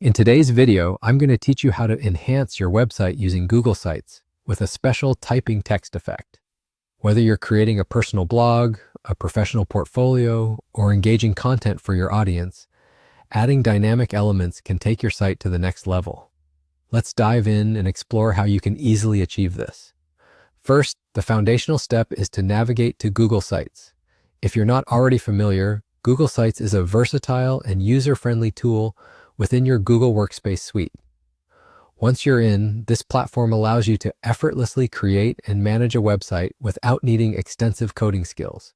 In today's video, I'm going to teach you how to enhance your website using Google Sites with a special typing text effect. Whether you're creating a personal blog, a professional portfolio, or engaging content for your audience, adding dynamic elements can take your site to the next level. Let's dive in and explore how you can easily achieve this. First, the foundational step is to navigate to Google Sites. If you're not already familiar, Google Sites is a versatile and user-friendly tool within your Google Workspace suite. Once you're in, this platform allows you to effortlessly create and manage a website without needing extensive coding skills.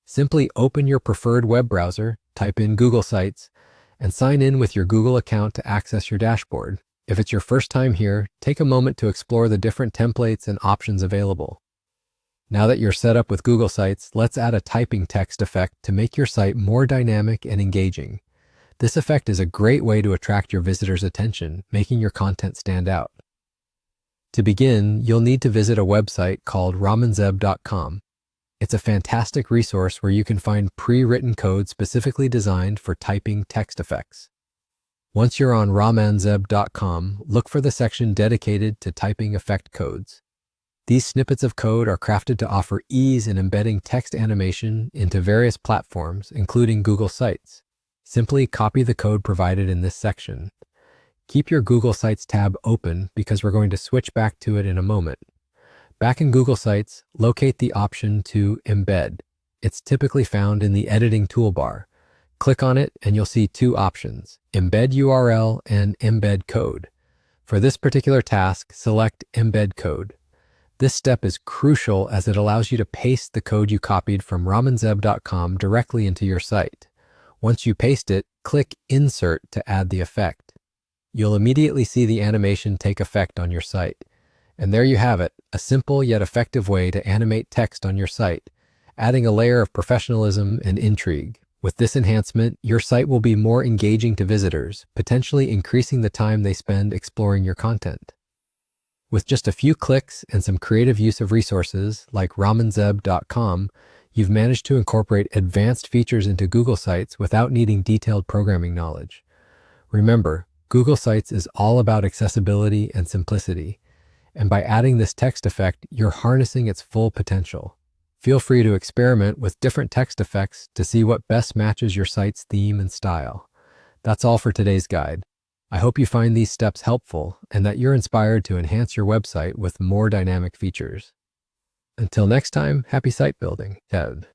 Simply open your preferred web browser, type in Google Sites, and sign in with your Google account to access your dashboard. If it's your first time here, take a moment to explore the different templates and options available. Now that you're set up with Google Sites, let's add a typing text effect to make your site more dynamic and engaging. This effect is a great way to attract your visitors' attention, making your content stand out. To begin, you'll need to visit a website called ramanzeb.com. It's a fantastic resource where you can find pre-written code specifically designed for typing text effects. Once you're on ramanzeb.com, look for the section dedicated to typing effect codes. These snippets of code are crafted to offer ease in embedding text animation into various platforms, including Google Sites. Simply copy the code provided in this section. Keep your Google Sites tab open because we're going to switch back to it in a moment. Back in Google Sites, locate the option to embed. It's typically found in the editing toolbar. Click on it and you'll see two options, embed URL and embed code. For this particular task, select embed code. This step is crucial as it allows you to paste the code you copied from ramanzeb.com directly into your site. Once you paste it, click Insert to add the effect. You'll immediately see the animation take effect on your site. And there you have it, a simple yet effective way to animate text on your site, adding a layer of professionalism and intrigue. With this enhancement, your site will be more engaging to visitors, potentially increasing the time they spend exploring your content. With just a few clicks and some creative use of resources like ramanzeb.com, you've managed to incorporate advanced features into Google Sites without needing detailed programming knowledge. Remember, Google Sites is all about accessibility and simplicity, and by adding this text effect, you're harnessing its full potential. Feel free to experiment with different text effects to see what best matches your site's theme and style. That's all for today's guide. I hope you find these steps helpful and that you're inspired to enhance your website with more dynamic features. Until next time, happy site building, Ted.